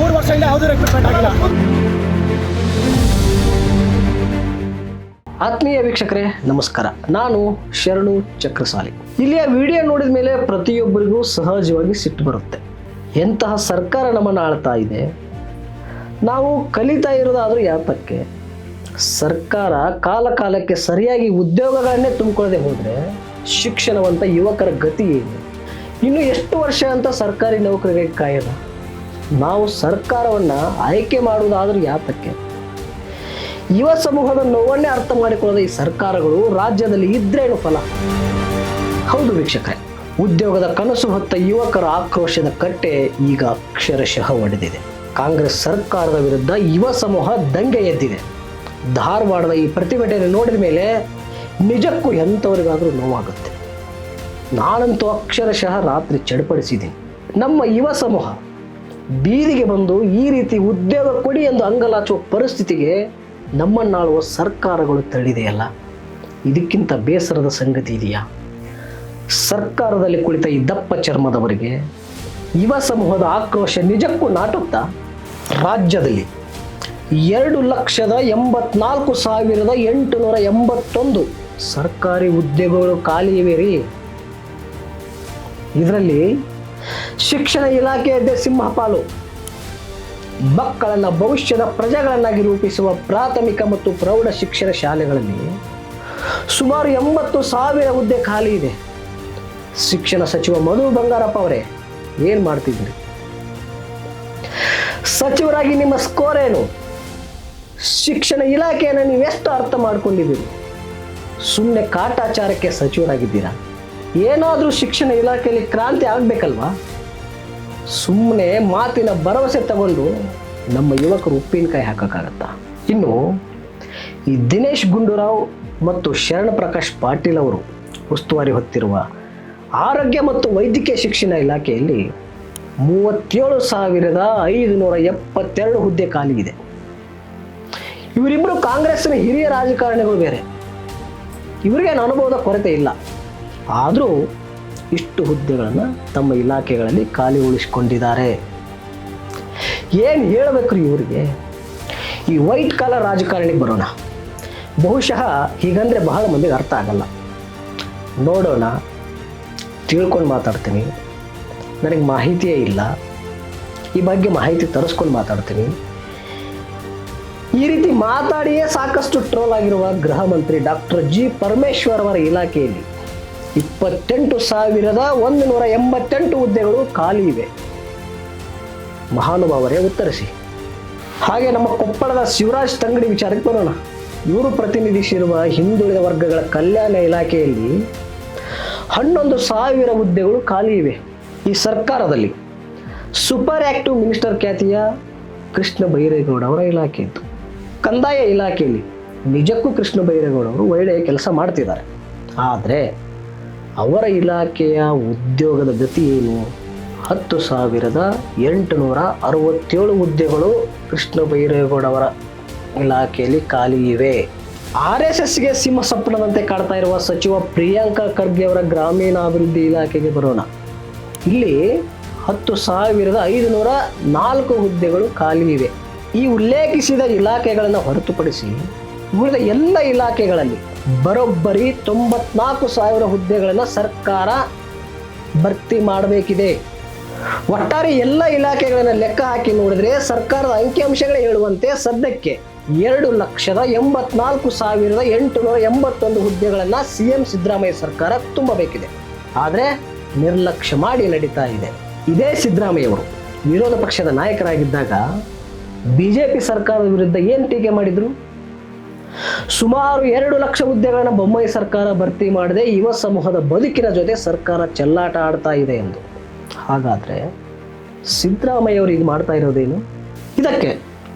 3 ವರ್ಷದಿಂದ ಯಾವುದೂ ರಿಕ್ರೂಟ್ಮೆಂಟ್ ಆಗಿಲ್ಲ. ಆತ್ಮೀಯ ವೀಕ್ಷಕರೇ ನಮಸ್ಕಾರ, ನಾನು ಶರಣು ಚಕ್ರಸಾಲಿ. ಇಲ್ಲಿಯ ವಿಡಿಯೋ ನೋಡಿದ ಮೇಲೆ ಪ್ರತಿಯೊಬ್ಬರಿಗೂ ಸಹಜವಾಗಿ ಸಿಟ್ಟು ಬರುತ್ತೆ. ಎಂತಹ ಸರ್ಕಾರ ನಮ್ಮನ್ನು ಆಳ್ತಾ ಇದೆ, ನಾವು ಕಲಿತಾ ಇರೋದಾದರೂ ಯಾತಕ್ಕೆ? ಸರ್ಕಾರ ಕಾಲಕ್ಕೆ ಸರಿಯಾಗಿ ಉದ್ಯೋಗಗಳನ್ನೇ ತುಂಬಿಕೊಳ್ಳದೆ ಹೋದರೆ ಶಿಕ್ಷಣವಂತ ಯುವಕರ ಗತಿ ಏನು? ಇನ್ನು ಎಷ್ಟು ವರ್ಷ ಅಂತ ಸರ್ಕಾರಿ ನೌಕರಿಗೆ ಕಾಯೋಣ? ನಾವು ಸರ್ಕಾರವನ್ನು ಆಯ್ಕೆ ಮಾಡುವುದಾದರೂ ಯಾತಕ್ಕೆ? ಯುವ ಸಮೂಹದ ನೋವನ್ನೇ ಅರ್ಥ ಮಾಡಿಕೊಳ್ಳದ ಈ ಸರ್ಕಾರಗಳು ರಾಜ್ಯದಲ್ಲಿ ಇದ್ರೇನು ಫಲ? ಹೌದು ವೀಕ್ಷಕರೇ, ಉದ್ಯೋಗದ ಕನಸು ಹೊತ್ತ ಯುವಕರ ಆಕ್ರೋಶದ ಕಟ್ಟೆ ಈಗ ಅಕ್ಷರಶಃ ಒಡೆದಿದೆ. ಕಾಂಗ್ರೆಸ್ ಸರ್ಕಾರದ ವಿರುದ್ಧ ಯುವ ಸಮೂಹ ದಂಗೆ ಎದ್ದಿದೆ. ಧಾರವಾಡದ ಈ ಪ್ರತಿಭಟನೆ ನೋಡಿದ ಮೇಲೆ ನಿಜಕ್ಕೂ ಎಂಥವರಿಗಾದರೂ ನೋವಾಗುತ್ತೆ. ನಾನಂತೂ ಅಕ್ಷರಶಃ ರಾತ್ರಿ ಚಡಪಡಿಸಿದ್ದೀನಿ. ನಮ್ಮ ಯುವ ಸಮೂಹ ಬೀದಿಗೆ ಬಂದು ಈ ರೀತಿ ಉದ್ಯೋಗ ಕೊಡಿ ಎಂದು ಅಂಗಲಾಚುವ ಪರಿಸ್ಥಿತಿಗೆ ನಮ್ಮನ್ನಾಳುವ ಸರ್ಕಾರಗಳು ತಳ್ಳಿದೆಯಲ್ಲ, ಇದಕ್ಕಿಂತ ಬೇಸರದ ಸಂಗತಿ ಇದೆಯಾ? ಸರ್ಕಾರದಲ್ಲಿ ಕುಳಿತ ಈ ದಪ್ಪ ಚರ್ಮದವರಿಗೆ ಯುವ ಸಮೂಹದ ಆಕ್ರೋಶ ನಿಜಕ್ಕೂ ನಾಟುತ್ತಾ? ರಾಜ್ಯದಲ್ಲಿ 2,84,881 ಸರ್ಕಾರಿ ಉದ್ಯೋಗಗಳು ಖಾಲಿ ಇವೆ ರೀ. ಇದರಲ್ಲಿ ಶಿಕ್ಷಣ ಇಲಾಖೆಯದ್ದೇ ಸಿಂಹಪಾಲು. ಮಕ್ಕಳನ್ನ ಭವಿಷ್ಯದ ಪ್ರಜೆಗಳನ್ನಾಗಿ ರೂಪಿಸುವ ಪ್ರಾಥಮಿಕ ಮತ್ತು ಪ್ರೌಢ ಶಿಕ್ಷಣ ಶಾಲೆಗಳಲ್ಲಿ ಸುಮಾರು 80,000 ಹುದ್ದೆ ಖಾಲಿ ಇದೆ. ಶಿಕ್ಷಣ ಸಚಿವ ಮಧು ಬಂಗಾರಪ್ಪ ಅವರೇ, ಏನ್ ಮಾಡ್ತಿದ್ರಿ? ಸಚಿವರಾಗಿ ನಿಮ್ಮ ಸ್ಕೋರ್ ಏನು? ಶಿಕ್ಷಣ ಇಲಾಖೆಯನ್ನು ನೀವೆಷ್ಟು ಅರ್ಥ ಮಾಡ್ಕೊಂಡಿದ್ದೀರಿ? ಸುಮ್ಮನೆ ಕಾಟಾಚಾರಕ್ಕೆ ಸಚಿವರಾಗಿದ್ದೀರಾ? ಏನಾದರೂ ಶಿಕ್ಷಣ ಇಲಾಖೆಯಲ್ಲಿ ಕ್ರಾಂತಿ ಆಗ್ಬೇಕಲ್ವಾ? ಸುಮ್ಮನೆ ಮಾತಿನ ಭರವಸೆ ತಗೊಂಡು ನಮ್ಮ ಯುವಕರು ಉಪ್ಪಿನಕಾಯಿ ಹಾಕೋಕ್ಕಾಗತ್ತಾ? ಇನ್ನು ಈ ದಿನೇಶ್ ಗುಂಡೂರಾವ್ ಮತ್ತು ಶರಣ್ ಪ್ರಕಾಶ್ ಪಾಟೀಲ್ ಅವರು ಉಸ್ತುವಾರಿ ಹೊತ್ತಿರುವ ಆರೋಗ್ಯ ಮತ್ತು ವೈದ್ಯಕೀಯ ಶಿಕ್ಷಣ ಇಲಾಖೆಯಲ್ಲಿ 37,572 ಹುದ್ದೆ ಖಾಲಿ ಇದೆ. ಇವರಿಬ್ಬರು ಕಾಂಗ್ರೆಸ್ನ ಹಿರಿಯ ರಾಜಕಾರಣಿಗಳು ಬೇರೆ, ಇವರಿಗೇನು ಅನುಭವದ ಕೊರತೆ ಇಲ್ಲ. ಆದರೂ ಇಷ್ಟು ಹುದ್ದೆಗಳನ್ನು ತಮ್ಮ ಇಲಾಖೆಗಳಲ್ಲಿ ಖಾಲಿ ಉಳಿಸಿಕೊಂಡಿದ್ದಾರೆ. ಏನು ಹೇಳಬೇಕ್ರಿ ಇವರಿಗೆ? ಈ ವೈಟ್ ಕಾಲರ್ ರಾಜಕಾರಣಿಗೆ ಬರೋಣ. ಬಹುಶಃ ಹೀಗಂದರೆ ಬಹಳ ಮಂದಿಗೆ ಅರ್ಥ ಆಗಲ್ಲ. ನೋಡೋಣ, ತಿಳ್ಕೊಂಡು ಮಾತಾಡ್ತೀನಿ. ನನಗೆ ಮಾಹಿತಿಯೇ ಇಲ್ಲ, ಈ ಬಗ್ಗೆ ಮಾಹಿತಿ ತರಿಸ್ಕೊಂಡು ಮಾತಾಡ್ತೀನಿ. ಈ ರೀತಿ ಮಾತಾಡಿಯೇ ಸಾಕಷ್ಟು ಟ್ರೋಲ್ ಆಗಿರುವ ಗೃಹ ಮಂತ್ರಿ ಡಾಕ್ಟರ್ ಜಿ ಪರಮೇಶ್ವರ್ ಅವರ ಇಲಾಖೆಯಲ್ಲಿ 28,188 ಹುದ್ದೆಗಳು ಖಾಲಿ ಇವೆ. ಮಹಾನುಭಾವರೇ ಉತ್ತರಿಸಿ. ಹಾಗೆ ನಮ್ಮ ಕೊಪ್ಪಳದ ಶಿವರಾಜ್ ತಂಗಡಿ ವಿಚಾರಕ್ಕೆ ಬರೋಣ. ಇವರು ಪ್ರತಿನಿಧಿಸಿರುವ ಹಿಂದುಳಿದ ವರ್ಗಗಳ ಕಲ್ಯಾಣ ಇಲಾಖೆಯಲ್ಲಿ 11,000 ಹುದ್ದೆಗಳು ಖಾಲಿ ಇವೆ. ಈ ಸರ್ಕಾರದಲ್ಲಿ ಸೂಪರ್ ಆಕ್ಟಿವ್ ಮಿನಿಸ್ಟರ್ ಖ್ಯಾತಿಯ ಕೃಷ್ಣ ಬೈರೇಗೌಡ ಅವರ ಇಲಾಖೆ ಇತ್ತು. ಕಂದಾಯ ಇಲಾಖೆಯಲ್ಲಿ ನಿಜಕ್ಕೂ ಕೃಷ್ಣ ಬೈರೇಗೌಡ ಅವರು ಒಳ್ಳೆಯ ಕೆಲಸ ಮಾಡ್ತಿದ್ದಾರೆ. ಆದರೆ ಅವರ ಇಲಾಖೆಯ ಉದ್ಯೋಗದ ಗತಿ ಏನು? 10,867 ಹುದ್ದೆಗಳು ಕೃಷ್ಣ ಬೈರೇಗೌಡ ಅವರ ಇಲಾಖೆಯಲ್ಲಿ ಖಾಲಿ ಇವೆ. RSSಗೆ ಸಿಂಹ ಸಪ್ಪನದಂತೆ ಕಾಡ್ತಾ ಇರುವ ಸಚಿವ ಪ್ರಿಯಾಂಕಾ ಖರ್ಗೆ ಅವರ ಗ್ರಾಮೀಣಾಭಿವೃದ್ಧಿ ಇಲಾಖೆಗೆ ಬರೋಣ. ಇಲ್ಲಿ 10,504 ಹುದ್ದೆಗಳು ಖಾಲಿ ಇವೆ. ಈ ಉಲ್ಲೇಖಿಸಿದ ಇಲಾಖೆಗಳನ್ನು ಹೊರತುಪಡಿಸಿ ಉಳಿದ ಎಲ್ಲ ಇಲಾಖೆಗಳಲ್ಲಿ ಬರೋಬ್ಬರಿ 94,000 ಹುದ್ದೆಗಳನ್ನು ಸರ್ಕಾರ ಭರ್ತಿ ಮಾಡಬೇಕಿದೆ. ಒಟ್ಟಾರೆ ಎಲ್ಲ ಇಲಾಖೆಗಳನ್ನು ಲೆಕ್ಕ ಹಾಕಿ ನೋಡಿದ್ರೆ ಸರ್ಕಾರದ ಅಂಕಿಅಂಶಗಳೇ ಹೇಳುವಂತೆ ಸದ್ಯಕ್ಕೆ 2,84,881 ಹುದ್ದೆಗಳನ್ನು CM ಸಿದ್ದರಾಮಯ್ಯ ಸರ್ಕಾರ ತುಂಬಬೇಕಿದೆ. ಆದರೆ ನಿರ್ಲಕ್ಷ್ಯ ಮಾಡಿ ನಡೀತಾ ಇದೆ. ಇದೇ ಸಿದ್ದರಾಮಯ್ಯವರು ವಿರೋಧ ಪಕ್ಷದ ನಾಯಕರಾಗಿದ್ದಾಗ BJP ಸರ್ಕಾರದ ವಿರುದ್ಧ ಏನು ಟೀಕೆ ಮಾಡಿದ್ರು? ಸುಮಾರು 2 ಲಕ್ಷ ಹುದ್ದೆಗಳನ್ನು ಬೊಮ್ಮಾಯಿ ಸರ್ಕಾರ ಭರ್ತಿ ಮಾಡದೆ ಯುವ ಸಮೂಹದ ಬದುಕಿನ ಜೊತೆ ಸರ್ಕಾರ ಚೆಲ್ಲಾಟ ಆಡ್ತಾ ಇದೆ ಎಂದು. ಹಾಗಾದ್ರೆ ಸಿದ್ದರಾಮಯ್ಯ ಅವರು ಇದು ಮಾಡ್ತಾ ಇರೋದೇನು? ಇದಕ್ಕೆ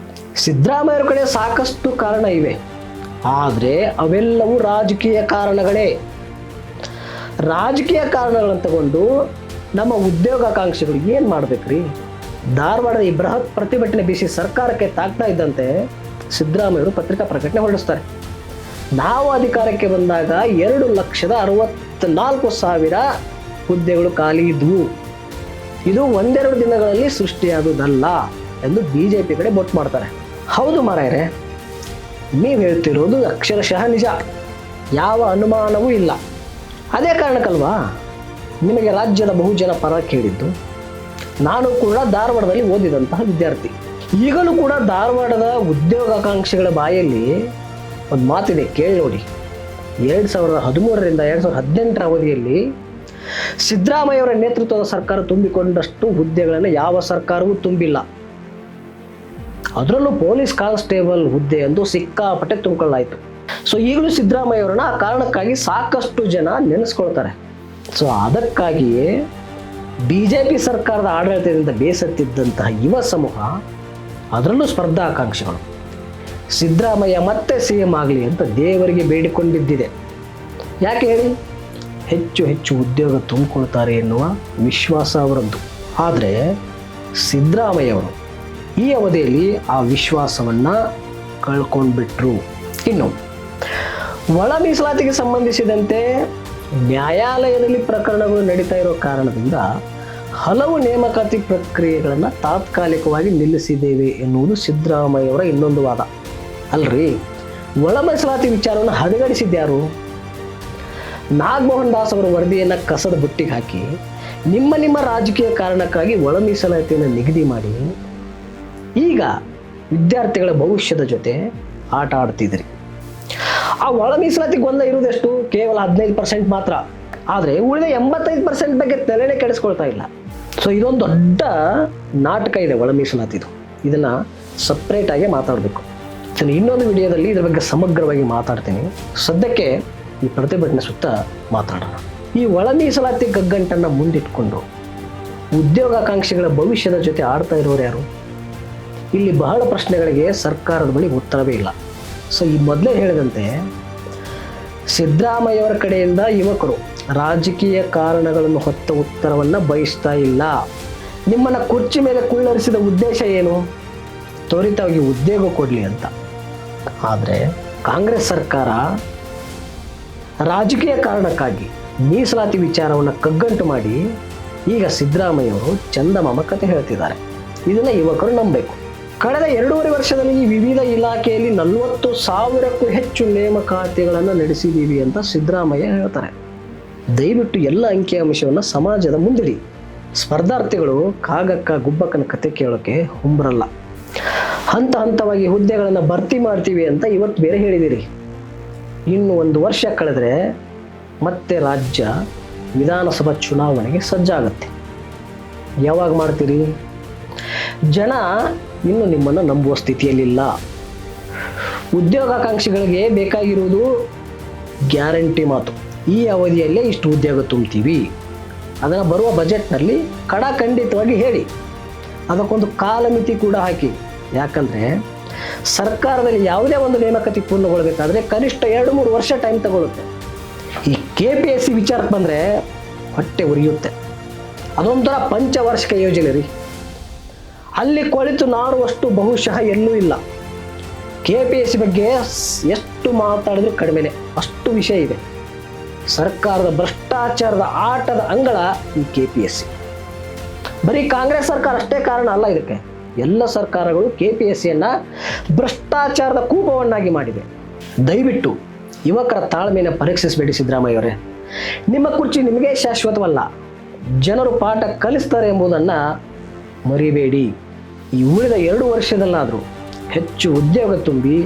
ಸಿದ್ದರಾಮಯ್ಯರ ಕಡೆ ಸಾಕಷ್ಟು ಕಾರಣ ಇವೆ, ಆದರೆ ಅವೆಲ್ಲವೂ ರಾಜಕೀಯ ಕಾರಣಗಳೇ. ರಾಜಕೀಯ ಕಾರಣಗಳನ್ನು ತಗೊಂಡು ನಮ್ಮ ಉದ್ಯೋಗಾಕಾಂಕ್ಷಿಗಳು ಏನು ಮಾಡ್ಬೇಕ್ರಿ? ಧಾರವಾಡದ ಈ ಬೃಹತ್ ಪ್ರತಿಭಟನೆ ಬೀಸಿ ಸರ್ಕಾರಕ್ಕೆ ತಾಗ್ತಾ ಇದ್ದಂತೆ ಸಿದ್ದರಾಮಯ್ಯರು ಪತ್ರಿಕಾ ಪ್ರಕಟಣೆ ಹೊರಡಿಸ್ತಾರೆ. ನಾವು ಅಧಿಕಾರಕ್ಕೆ ಬಂದಾಗ 2,64,000 ಹುದ್ದೆಗಳು ಖಾಲಿ ಇದ್ವು. ಇದು ಒಂದೆರಡು ದಿನಗಳಲ್ಲಿ ಸೃಷ್ಟಿಯಾಗುವುದಲ್ಲ ಎಂದು BJP ಕಡೆ ಬೊಟ್ಟು ಮಾಡ್ತಾರೆ. ಹೌದು ಮಾರಾಯರೆ, ನೀವು ಹೇಳ್ತಿರೋದು ಅಕ್ಷರಶಃ ನಿಜ, ಯಾವ ಅನುಮಾನವೂ ಇಲ್ಲ. ಅದೇ ಕಾರಣಕ್ಕಲ್ವಾ ನಿಮಗೆ ರಾಜ್ಯದ ಬಹುಜನ ಪರ ಕೇಳಿದ್ದು. ನಾನು ಕೂಡ ಧಾರವಾಡದಲ್ಲಿ ಓದಿದಂತಹ ವಿದ್ಯಾರ್ಥಿ. ಈಗಲೂ ಕೂಡ ಧಾರವಾಡದ ಉದ್ಯೋಗಾಕಾಂಕ್ಷಿಗಳ ಬಾಯಲ್ಲಿ ಒಂದು ಮಾತಿದೆ, ಕೇಳಿ ನೋಡಿ. 2013ರಿಂದ 2018 ಅವಧಿಯಲ್ಲಿ ಸಿದ್ದರಾಮಯ್ಯವರ ನೇತೃತ್ವದ ಸರ್ಕಾರ ತುಂಬಿಕೊಂಡಷ್ಟು ಹುದ್ದೆಗಳನ್ನು ಯಾವ ಸರ್ಕಾರವೂ ತುಂಬಿಲ್ಲ. ಅದರಲ್ಲೂ ಪೊಲೀಸ್ ಕಾನ್ಸ್ಟೇಬಲ್ ಹುದ್ದೆ ಎಂದು ಸಿಕ್ಕಾಪಟ್ಟೆ ತುಂಬಿಕೊಳ್ಳಾಯಿತು. ಸೊ ಈಗಲೂ ಸಿದ್ದರಾಮಯ್ಯವರನ್ನ ಆ ಕಾರಣಕ್ಕಾಗಿ ಸಾಕಷ್ಟು ಜನ ನೆನೆಸ್ಕೊಳ್ತಾರೆ. ಸೊ ಅದಕ್ಕಾಗಿಯೇ BJP ಸರ್ಕಾರದ ಆಡಳಿತದಿಂದ ಬೇಸತ್ತಿದ್ದಂತಹ ಯುವ ಸಮೂಹ, ಅದರಲ್ಲೂ ಸ್ಪರ್ಧಾಕಾಂಕ್ಷಿಗಳು, ಸಿದ್ದರಾಮಯ್ಯ ಮತ್ತೆ CM ಆಗಲಿ ಅಂತ ದೇವರಿಗೆ ಬೇಡಿಕೊಂಡಿದ್ದಿದೆ. ಯಾಕೆ ಹೇಳಿ? ಹೆಚ್ಚು ಹೆಚ್ಚು ಉದ್ಯೋಗ ತುಂಬಿಕೊಳ್ತಾರೆ ಎನ್ನುವ ವಿಶ್ವಾಸ ಅವರದ್ದು. ಆದರೆ ಸಿದ್ದರಾಮಯ್ಯವರು ಈ ಅವಧಿಯಲ್ಲಿ ಆ ವಿಶ್ವಾಸವನ್ನು ಕಳ್ಕೊಂಡ್ಬಿಟ್ರು. ಇನ್ನು ಒಳ ಮೀಸಲಾತಿಗೆ ಸಂಬಂಧಿಸಿದಂತೆ ನ್ಯಾಯಾಲಯದಲ್ಲಿ ಪ್ರಕರಣಗಳು ನಡೀತಾ ಇರೋ ಕಾರಣದಿಂದ ಹಲವು ನೇಮಕಾತಿ ಪ್ರಕ್ರಿಯೆಗಳನ್ನು ತಾತ್ಕಾಲಿಕವಾಗಿ ನಿಲ್ಲಿಸಿದ್ದೇವೆ ಎನ್ನುವುದು ಸಿದ್ದರಾಮಯ್ಯವರ ಇನ್ನೊಂದು ವಾದ. ಅಲ್ರಿ, ಒಳ ಮೀಸಲಾತಿ ವಿಚಾರವನ್ನು ಹದಗಡಿಸಿದ್ಯಾರು? ನಾಗಮೋಹನ್ ದಾಸ್ ಅವರ ವರದಿಯನ್ನು ಕಸದ ಬುಟ್ಟಿಗೆ ಹಾಕಿ ನಿಮ್ಮ ರಾಜಕೀಯ ಕಾರಣಕ್ಕಾಗಿ ಒಳ ಮೀಸಲಾತಿಯನ್ನು ನಿಗದಿ ಮಾಡಿ ಈಗ ವಿದ್ಯಾರ್ಥಿಗಳ ಭವಿಷ್ಯದ ಜೊತೆ ಆಟ ಆಡ್ತಿದ್ರಿ. ಆ ಒಳ ಮೀಸಲಾತಿ ಗೊಂದಲ ಇರುವುದೆಷ್ಟು? ಕೇವಲ 15% ಮಾತ್ರ. ಆದರೆ ಉಳಿದ 85% ಬಗ್ಗೆ ತಲೆನೇ ಕೆಡಿಸ್ಕೊಳ್ತಾ ಇಲ್ಲ. ಸೊ ಇದೊಂದು ದೊಡ್ಡ ನಾಟಕ ಇದೆ ಒಳ ಮೀಸಲಾತಿದು. ಇದನ್ನು ಸಪ್ರೇಟಾಗಿ ಮಾತಾಡಬೇಕು. ಇನ್ನೊಂದು ವಿಡಿಯೋದಲ್ಲಿ ಇದ್ರ ಬಗ್ಗೆ ಸಮಗ್ರವಾಗಿ ಮಾತಾಡ್ತೀನಿ. ಸದ್ಯಕ್ಕೆ ಈ ಪ್ರತಿಭಟನೆ ಸುತ್ತ ಮಾತಾಡೋಣ. ಈ ಒಳ ಮೀಸಲಾತಿ ಗಗ್ಗಂಟನ್ನು ಮುಂದಿಟ್ಕೊಂಡು ಉದ್ಯೋಗಾಕಾಂಕ್ಷಿಗಳ ಭವಿಷ್ಯದ ಜೊತೆ ಆಡ್ತಾ ಇರೋರು ಯಾರು? ಇಲ್ಲಿ ಬಹಳ ಪ್ರಶ್ನೆಗಳಿಗೆ ಸರ್ಕಾರದ ಬಳಿ ಉತ್ತರವೇ ಇಲ್ಲ. ಸೊ ಈ ಮೊದಲೇ ಹೇಳಿದಂತೆ ಸಿದ್ದರಾಮಯ್ಯವರ ಕಡೆಯಿಂದ ಯುವಕರು ರಾಜಕೀಯ ಕಾರಣಗಳನ್ನು ಹೊತ್ತ ಉತ್ತರವನ್ನು ಬಯಸ್ತಾ ಇಲ್ಲ. ನಿಮ್ಮನ್ನು ಕುರ್ಚಿ ಮೇಲೆ ಕುಳ್ಳರಿಸಿದ ಉದ್ದೇಶ ಏನು? ತ್ವರಿತವಾಗಿ ಉದ್ಯೋಗ ಕೊಡಲಿ ಅಂತ. ಆದರೆ ಕಾಂಗ್ರೆಸ್ ಸರ್ಕಾರ ರಾಜಕೀಯ ಕಾರಣಕ್ಕಾಗಿ ಮೀಸಲಾತಿ ವಿಚಾರವನ್ನು ಕಗ್ಗಂಟು ಮಾಡಿ ಈಗ ಸಿದ್ದರಾಮಯ್ಯವರು ಚಂದಮಾಮ ಕತೆ ಹೇಳ್ತಿದ್ದಾರೆ. ಇದನ್ನು ಯುವಕರು ನಂಬಬೇಕು. ಕಳೆದ 2.5 ವರ್ಷದಲ್ಲಿ ಈ ವಿವಿಧ ಇಲಾಖೆಯಲ್ಲಿ 40,000ಕ್ಕೂ ಹೆಚ್ಚು ನೇಮಕಾತಿಗಳನ್ನು ನಡೆಸಿದ್ದೀವಿ ಅಂತ ಸಿದ್ದರಾಮಯ್ಯ ಹೇಳ್ತಾರೆ. ದಯವಿಟ್ಟು ಎಲ್ಲ ಅಂಕಿಅಂಶವನ್ನು ಸಮಾಜದ ಮುಂದಿಡಿ. ಸ್ಪರ್ಧಾರ್ಥಿಗಳು ಕಾಗಕ್ಕ ಗುಬ್ಬಕ್ಕನ ಕತೆ ಕೇಳೋಕ್ಕೆ ಹುಂಬರಲ್ಲ. ಹಂತ ಹಂತವಾಗಿ ಹುದ್ದೆಗಳನ್ನು ಭರ್ತಿ ಮಾಡ್ತೀವಿ ಅಂತ ಇವತ್ತು ಬೇರೆ ಹೇಳಿದಿರಿ. ಇನ್ನು 1 ವರ್ಷ ಕಳೆದರೆ ಮತ್ತೆ ರಾಜ್ಯ ವಿಧಾನಸಭಾ ಚುನಾವಣೆಗೆ ಸಜ್ಜಾಗತ್ತೆ. ಯಾವಾಗ ಮಾಡ್ತೀರಿ? ಜನ ಇನ್ನು ನಿಮ್ಮನ್ನು ನಂಬುವ ಸ್ಥಿತಿಯಲ್ಲಿಲ್ಲ. ಉದ್ಯೋಗಾಕಾಂಕ್ಷಿಗಳಿಗೆ ಬೇಕಾಗಿರುವುದು ಗ್ಯಾರಂಟಿ ಮಾತು. ಈ ಅವಧಿಯಲ್ಲೇ ಇಷ್ಟು ಉದ್ಯೋಗ ತುಂಬ್ತೀವಿ, ಅದನ್ನು ಬರುವ ಬಜೆಟ್ನಲ್ಲಿ ಖಂಡಿತವಾಗಿ ಹೇಳಿ. ಅದಕ್ಕೊಂದು ಕಾಲಮಿತಿ ಕೂಡ ಹಾಕಿ. ಯಾಕಂದರೆ ಸರ್ಕಾರದಲ್ಲಿ ಯಾವುದೇ ಒಂದು ನೇಮಕಾತಿ ಪೂರ್ಣಗೊಳ್ಳಬೇಕಾದ್ರೆ ಕನಿಷ್ಠ 2-3 ವರ್ಷ ಟೈಮ್ ತಗೊಳ್ಳುತ್ತೆ. ಈ KPSC ವಿಚಾರಕ್ಕೆ ಬಂದರೆ ಹೊಟ್ಟೆ ಉರಿಯುತ್ತೆ. ಅದೊಂಥರ ಪಂಚವಾರ್ಷಿಕ ಯೋಜನೆ ರೀ. ಅಲ್ಲಿ ಕುಳಿತು ನಾಡುವಷ್ಟು ಬಹುಶಃ ಎಲ್ಲೂ ಇಲ್ಲ. KPSC ಬಗ್ಗೆ ಎಷ್ಟು ಮಾತಾಡಿದ್ರು ಕಡಿಮೆನೆ, ಅಷ್ಟು ವಿಷಯ ಇದೆ. ಸರ್ಕಾರದ ಭ್ರಷ್ಟಾಚಾರದ ಆಟದ ಅಂಗಳ ಈ KPSC. ಬರೀ ಕಾಂಗ್ರೆಸ್ ಸರ್ಕಾರ ಅಷ್ಟೇ ಕಾರಣ ಅಲ್ಲ ಇದಕ್ಕೆ. ಎಲ್ಲ ಸರ್ಕಾರಗಳು KPSCಯನ್ನು ಭ್ರಷ್ಟಾಚಾರದ ಕೂಪವನ್ನಾಗಿ ಮಾಡಿವೆ. ದಯವಿಟ್ಟು ಯುವಕರ ತಾಳ್ಮೆಯನ್ನು ಪರೀಕ್ಷಿಸಬೇಡಿ ಸಿದ್ದರಾಮಯ್ಯವರೇ. ನಿಮ್ಮ ಕುರ್ಚಿ ನಿಮಗೆ ಶಾಶ್ವತವಲ್ಲ. ಜನರು ಪಾಠ ಕಲಿಸ್ತಾರೆ ಎಂಬುದನ್ನು ಮರಿಬೇಡಿ. ಈ ಉಳಿದ 2 ವರ್ಷದಲ್ಲಾದರೂ ಹೆಚ್ಚು ಉದ್ಯೋಗ ತುಂಬಿ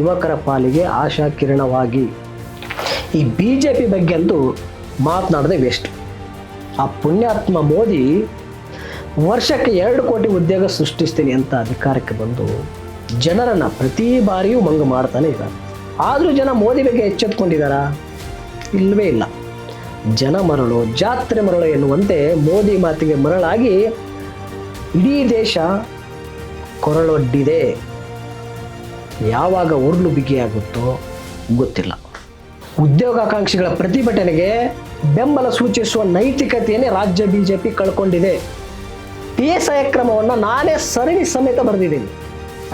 ಯುವಕರ ಪಾಲಿಗೆ ಆಶಾ ಕಿರಣವಾಗಿ. ಈ BJP ಬಗ್ಗೆ ಅಂತೂ ಮಾತನಾಡದೆ ವೇಸ್ಟ್. ಆ ಪುಣ್ಯಾತ್ಮ ಮೋದಿ ವರ್ಷಕ್ಕೆ 2 ಕೋಟಿ ಉದ್ಯೋಗ ಸೃಷ್ಟಿಸ್ತೀನಿ ಅಂತ ಅಧಿಕಾರಕ್ಕೆ ಬಂದು ಜನರನ್ನು ಪ್ರತಿ ಬಾರಿಯೂ ಮಂಗು ಮಾಡ್ತಾನೆ ಇದ್ದಾರೆ. ಆದರೂ ಜನ ಮೋದಿ ಬಗ್ಗೆ ಎಚ್ಚೆತ್ಕೊಂಡಿದ್ದಾರಾ? ಇಲ್ಲವೇ ಇಲ್ಲ. ಜನ ಮರಳು ಜಾತ್ರೆ ಮರಳು ಎನ್ನುವಂತೆ ಮೋದಿ ಮಾತಿಗೆ ಮರಳಾಗಿ ಇಡೀ ದೇಶ ಕೊರಳೊಡ್ಡಿದೆ. ಯಾವಾಗ ಉರುಳು ಬಿಗಿಯಾಗುತ್ತೋ ಗೊತ್ತಿಲ್ಲ. ಉದ್ಯೋಗಾಕಾಂಕ್ಷಿಗಳ ಪ್ರತಿಭಟನೆಗೆ ಬೆಂಬಲ ಸೂಚಿಸುವ ನೈತಿಕತೆಯನ್ನೇ ರಾಜ್ಯ BJP ಕಳ್ಕೊಂಡಿದೆ. PSI ಕ್ರಮವನ್ನು ನಾನೇ ಸರಣಿ ಸಮೇತ ಬರೆದಿದ್ದೀನಿ.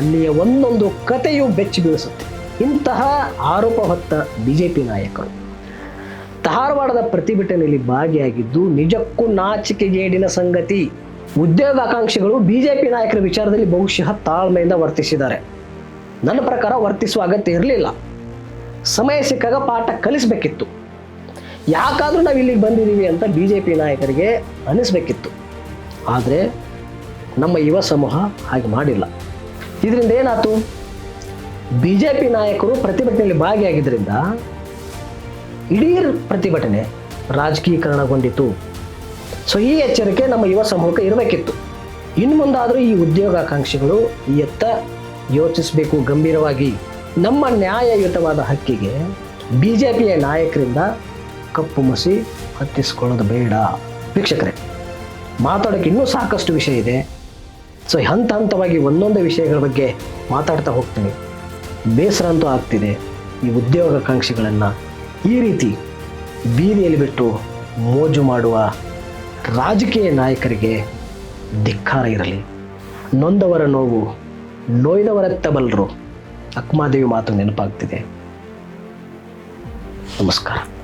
ಅಲ್ಲಿಯ ಒಂದೊಂದು ಕಥೆಯು ಬೆಚ್ಚಿ ಬೀಳಿಸುತ್ತೆ. ಇಂತಹ ಆರೋಪ ಹೊತ್ತ BJP ನಾಯಕರು ಧಾರವಾಡದ ಪ್ರತಿಭಟನೆಯಲ್ಲಿ ಭಾಗಿಯಾಗಿದ್ದು ನಿಜಕ್ಕೂ ನಾಚಿಕೆಗೇಡಿನ ಸಂಗತಿ. ಉದ್ಯೋಗಾಕಾಂಕ್ಷಿಗಳು ಬಿಜೆಪಿ ನಾಯಕರ ವಿಚಾರದಲ್ಲಿ ಬಹುಶಃ ತಾಳ್ಮೆಯಿಂದ ವರ್ತಿಸಿದ್ದಾರೆ. ನನ್ನ ಪ್ರಕಾರ ವರ್ತಿಸುವ ಅಗತ್ಯ ಇರಲಿಲ್ಲ. ಸಮಯ ಸಿಕ್ಕಾಗ ಪಾಠ ಕಲಿಸಬೇಕಿತ್ತು. ಯಾಕಾದರೂ ನಾವು ಇಲ್ಲಿಗೆ ಬಂದಿದ್ದೀವಿ ಅಂತ ಬಿಜೆಪಿ ನಾಯಕರಿಗೆ ಅನಿಸ್ಬೇಕಿತ್ತು. ಆದರೆ ನಮ್ಮ ಯುವ ಸಮೂಹ ಹಾಗೆ ಮಾಡಿಲ್ಲ. ಇದರಿಂದ ಏನಾಯ್ತು? ಬಿಜೆಪಿ ನಾಯಕರು ಪ್ರತಿಭಟನೆಯಲ್ಲಿ ಭಾಗಿಯಾಗಿದ್ದರಿಂದ ಇಡೀ ಪ್ರತಿಭಟನೆ ರಾಜಕೀಕರಣಗೊಂಡಿತು. ಸೊ ಈ ಎಚ್ಚರಿಕೆ ನಮ್ಮ ಯುವ ಸಮೂಹಕ್ಕೆ ಇರಬೇಕಿತ್ತು. ಇನ್ನು ಮುಂದಾದರೂ ಈ ಉದ್ಯೋಗಾಕಾಂಕ್ಷಿಗಳು ಎತ್ತ ಯೋಚಿಸಬೇಕು ಗಂಭೀರವಾಗಿ. ನಮ್ಮ ನ್ಯಾಯಯುತವಾದ ಹಕ್ಕಿಗೆ ಬಿಜೆಪಿಯ ನಾಯಕರಿಂದ ಕಪ್ಪು ಮಸಿ ಹತ್ತಿಸ್ಕೊಳ್ಳೋದು ಬೇಡ. ವೀಕ್ಷಕರೇ, ಮಾತಾಡೋಕ್ಕೆ ಇನ್ನೂ ಸಾಕಷ್ಟು ವಿಷಯ ಇದೆ. ಸೊ ಹಂತವಾಗಿ ಒಂದೊಂದೇ ವಿಷಯಗಳ ಬಗ್ಗೆ ಮಾತಾಡ್ತಾ ಹೋಗ್ತೀನಿ. ಬೇಸರ ಅಂತೂ ಆಗ್ತಿದೆ. ಈ ಉದ್ಯೋಗಾಕಾಂಕ್ಷಿಗಳನ್ನು ಈ ರೀತಿ ಬೀದಿಯಲ್ಲಿ ಬಿಟ್ಟು ಮೋಜು ಮಾಡುವ ರಾಜಕೀಯ ನಾಯಕರಿಗೆ ಧಿಕ್ಕಾರ ಇರಲಿ. ನೊಂದವರ ನೋವು ನೋಯ್ದವರತ್ತ ಬಲ್ಲರು. ಅಕ್ಮಾದೇವಿ ಮಾತು ನೆನಪಾಗ್ತಿದೆ. ನಮಸ್ಕಾರ.